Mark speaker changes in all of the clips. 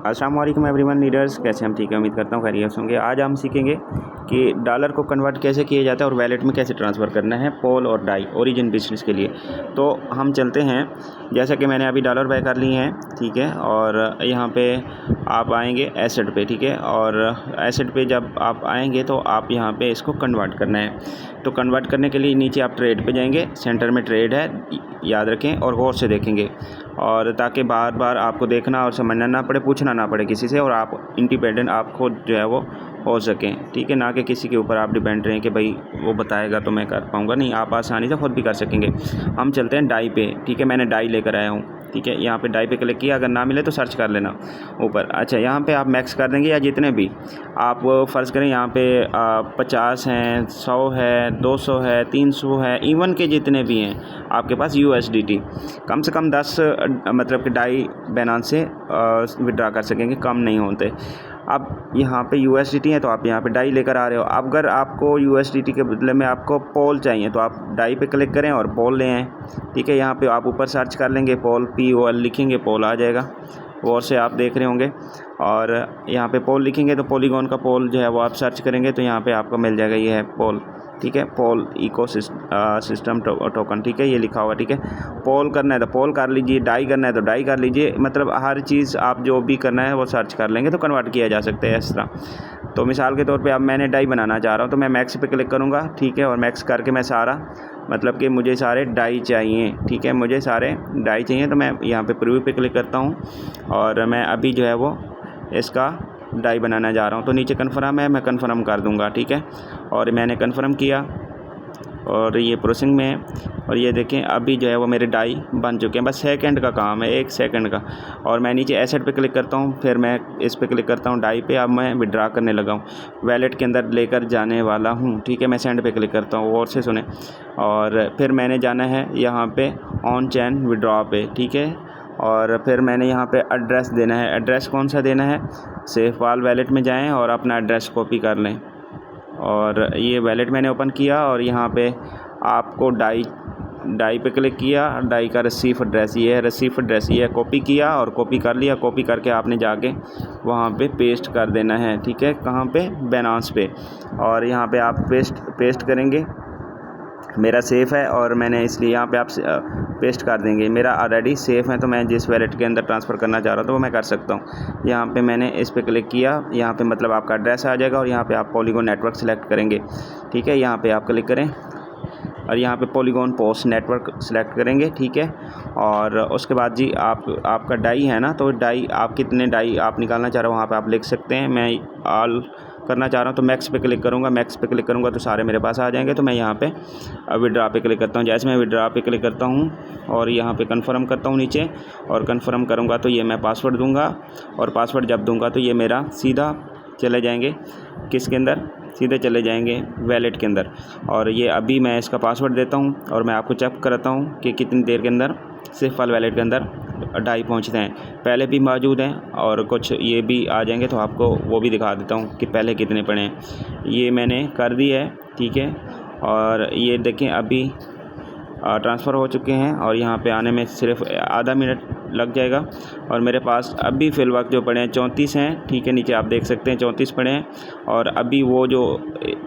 Speaker 1: अस्सलाम वालेकुम everyone leaders, कैसे हम ठीक है, उम्मीद करता हूँ खैरियत होंगे। आज हम सीखेंगे कि डॉलर को कन्वर्ट कैसे किया जाता है और वैलेट में कैसे ट्रांसफ़र करना है पोल और डाई ओरिजिन बिजनेस के लिए। तो हम चलते हैं, जैसा कि मैंने अभी डॉलर बाय कर लिए हैं, ठीक है। और यहाँ पे आप आएंगे एसेट पे, ठीक है। और एसेट पे जब आप आएंगे तो आप यहाँ पे इसको कन्वर्ट करना है। तो कन्वर्ट करने के लिए नीचे आप ट्रेड पे जाएंगे, सेंटर में ट्रेड है, याद रखें और गौर से देखेंगे, और ताकि बार बार आपको देखना और समझना ना पड़े, पूछना ना पड़े किसी से, और आप इंडिपेंडेंट आप खुद जो है वो हो सकें, ठीक है। ना कि किसी के ऊपर आप डिपेंड रहें कि भाई वो बताएगा तो मैं कर पाऊँगा, नहीं, आप आसानी से खुद भी कर सकेंगे। हम चलते हैं डाई पे, ठीक है। मैंने डाई लेकर आया हूँ, ठीक है। यहाँ पे डाई पे क्लिक किया, अगर ना मिले तो सर्च कर लेना ऊपर। अच्छा, यहाँ पे आप मैक्स कर देंगे या जितने भी आप फ़र्ज़ करें, यहाँ पे 50 हैं, 100 है, 200 है, 300 है, इवन के जितने भी हैं आपके पास USDT, कम से कम 10 मतलब कि डाई बाइनेंस से विड्रा कर सकेंगे, कम नहीं होते। अब यहाँ पे USDT है तो आप यहाँ पे डाई लेकर आ रहे हो। अब अगर आपको USDT के बदले में आपको पोल चाहिए तो आप डाई पे क्लिक करें और पोल ले आएँ, ठीक है। यहाँ पे आप ऊपर सर्च कर लेंगे पोल, POL लिखेंगे, पोल आ जाएगा, और से आप देख रहे होंगे। और यहाँ पे पोल लिखेंगे तो पॉलीगॉन का पोल जो है वो आप सर्च करेंगे तो यहाँ पे आपको मिल जाएगा, ये है पोल, ठीक है। पोल सिस्टम टोकन, ठीक है, ये लिखा हुआ, ठीक है। पोल करना है तो पोल कर लीजिए, डाई करना है तो डाई कर लीजिए, मतलब हर चीज़ आप जो भी करना है वो सर्च कर लेंगे तो कन्वर्ट किया जा सकता है इस तरह। तो मिसाल के तौर पे अब मैंने डाई बनाना चाह रहा हूँ तो मैं मैक्स पे क्लिक करूँगा, ठीक है। और मैक्स करके मैं सारा, मतलब कि मुझे सारे डाई चाहिए, ठीक है, मुझे सारे डाई चाहिए, तो मैं यहाँ पे प्रीव्यू पे क्लिक करता हूँ और मैं अभी जो है वो इसका डाई बनाना जा रहा हूँ। तो नीचे कन्फर्म है, मैं कन्फर्म कर दूँगा, ठीक है। और मैंने कन्फर्म किया और ये प्रोसेसिंग में है, और ये देखें अभी जो है वो मेरे डाई बन चुके हैं। बस सेकंड का काम है, 1 सेकंड का। और मैं नीचे एसेट पे क्लिक करता हूँ, फिर मैं इस पे क्लिक करता हूँ डाई पे। अब मैं विड्रा करने लगा हूँ, वैलेट के अंदर लेकर जाने वाला हूँ, ठीक है। मैं सेंड पे क्लिक करता हूँ, और से सुने। और फिर मैंने जाना है यहाँ पे ऑन चैन विड्रॉ पे, ठीक है। और फिर मैंने यहाँ पे एड्रेस देना है। एड्रेस कौन सा देना है? सेफपाल वैलेट में जाएं और अपना एड्रेस कॉपी कर लें। और ये वैलेट मैंने ओपन किया और यहाँ पे आपको डाई पे क्लिक किया, डाई का रिसीव एड्रेस ये है, रिसीव एड्रेस ये है, कॉपी किया और कॉपी कर लिया। कॉपी करके आपने जाके वहाँ पे पेस्ट कर देना है, ठीक है। कहाँ पे? बाइनेंस पे। और यहाँ पे आप पेस्ट करेंगे। मेरा सेफ़ है और मैंने इसलिए यहाँ पे आप पेस्ट कर देंगे। मेरा ऑलरेडी सेफ़ है तो मैं जिस वैलेट के अंदर ट्रांसफ़र करना चाह रहा था वो मैं कर सकता हूँ। यहाँ पे मैंने इस पे क्लिक किया, यहाँ पे मतलब आपका एड्रेस आ जाएगा और यहाँ पे आप पॉलीगॉन नेटवर्क सेलेक्ट करेंगे, ठीक है। यहाँ पे आप क्लिक करें और यहाँ पे पॉलीगॉन पोस्ट नेटवर्क सेलेक्ट करेंगे, ठीक है। और उसके बाद जी आपका डाई है ना, तो डाई आप कितने डाई आप निकालना चाह रहे हो वहाँ पे आप लिख सकते हैं। मैं ऑल करना चाह रहा हूँ तो मैक्स पे क्लिक करूँगा। मैक्स पे क्लिक करूँगा तो सारे मेरे पास आ जाएंगे। तो मैं यहाँ पे विड्रा पे क्लिक करता हूँ। जैसे मैं विड्रा पे क्लिक करता हूँ और यहाँ पे कन्फर्म करता हूँ नीचे, और कन्फर्म करूँगा तो ये मैं पासवर्ड दूँगा, और पासवर्ड जब दूँगा तो ये मेरा सीधा चले जाएंगे किसके अंदर? सीधे चले जाएंगे वैलेट के अंदर। और ये अभी मैं इसका पासवर्ड देता हूँ और मैं आपको चेक कराता हूँ कि कितनी देर के अंदर सेफपाल वैलेट के अंदर डाई पहुँचते हैं। पहले भी मौजूद हैं और कुछ ये भी आ जाएंगे तो आपको वो भी दिखा देता हूँ कि पहले कितने पड़े हैं। ये मैंने कर दी है, ठीक है। और ये देखें अभी ट्रांसफ़र हो चुके हैं और यहाँ पे आने में सिर्फ आधा मिनट लग जाएगा। और मेरे पास अभी फ़िल वक्त जो पड़े हैं 34 हैं, ठीक है। नीचे आप देख सकते हैं 34 पड़े हैं, और अभी वो जो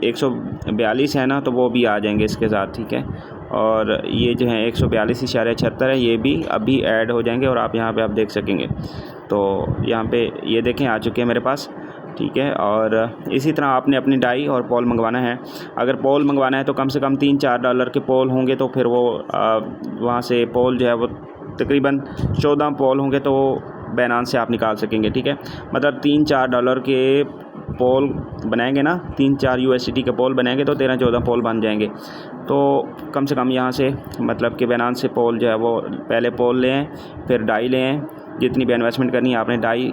Speaker 1: 142 है ना, तो वो भी आ जाएंगे इसके साथ, ठीक है। और ये जो है 142.76 है, ये भी अभी ऐड हो जाएंगे और आप यहाँ पे आप देख सकेंगे। तो यहाँ पे ये देखें आ चुके हैं मेरे पास, ठीक है। और इसी तरह आपने अपनी डाई और पोल मंगवाना है। अगर पोल मंगवाना है तो कम से कम $3-4 के पोल होंगे, तो फिर वो वहाँ से पोल जो है वो तकरीबन 14 पोल होंगे तो बाइनेंस से आप निकाल सकेंगे, ठीक है। मतलब $3-4 के पोल बनाएंगे ना, 3-4 USDT के पोल बनाएंगे तो 13-14 पोल बन जाएंगे। तो कम से कम यहाँ से मतलब कि बाइनेंस से पोल जो है वो पहले पोल लें, फिर डाई लें। जितनी भी इन्वेस्टमेंट करनी है आपने डाई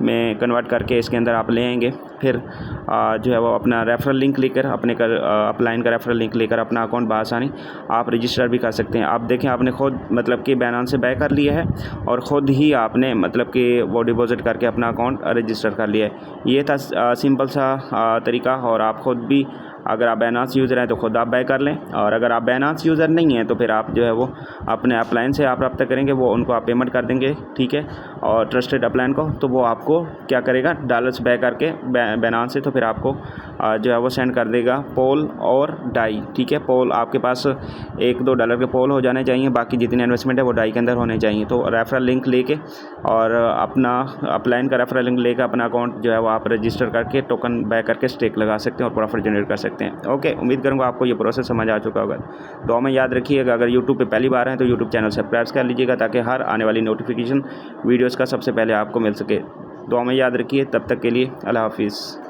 Speaker 1: में कन्वर्ट करके इसके अंदर आप ले आएंगे। फिर जो है वो अपना रेफरल लिंक लेकर अपलाइन का रेफरल लिंक लेकर अपना अकाउंट बआसानी आप रजिस्टर भी कर सकते हैं। आप देखें आपने खुद मतलब कि बाइनेंस से बाय कर लिया है और ख़ुद ही आपने मतलब कि वो डिपॉजिट करके अपना अकाउंट रजिस्टर कर लिया है। ये था सिंपल सा तरीका, और आप ख़ुद भी अगर आप बाइनांस यूज़र हैं तो खुद आप बाय कर लें, और अगर आप बाइनांस यूज़र नहीं हैं तो फिर आप जो है वो अपने अपलाइन से आप रब्ता करेंगे, वो उनको आप पेमेंट कर देंगे, ठीक है। और ट्रस्टेड अपलाइन को तो वो आपको क्या करेगा, डॉलर्स बाय करके बाइनांस से, तो फिर आपको जो है वो सेंड कर देगा पोल और डाई, ठीक है। पोल आपके पास $1-2 के पोल हो जाने चाहिए, बाकी जितनी इन्वेस्टमेंट है वो डाई के अंदर होने चाहिए। तो रेफरल लिंक लेके और अपना अपलाइन का रेफरल लिंक लेकर अपना अकाउंट जो है वो आप रजिस्टर करके टोकन बाय करके स्टेक लगा सकते हैं और प्रॉफिट जनरेट कर सकते हैं। ओके, उम्मीद करूँगा आपको ये प्रोसेस समझ आ चुका होगा। दुआ में याद रखिएगा, अगर यूट्यूब पे पहली बार हैं तो यूट्यूब चैनल सब्सक्राइब कर लीजिएगा ताकि हर आने वाली नोटिफिकेशन वीडियोज़ का सबसे पहले आपको मिल सके। दुआ में याद रखिए, तब तक के लिए अल्लाह हाफिज़।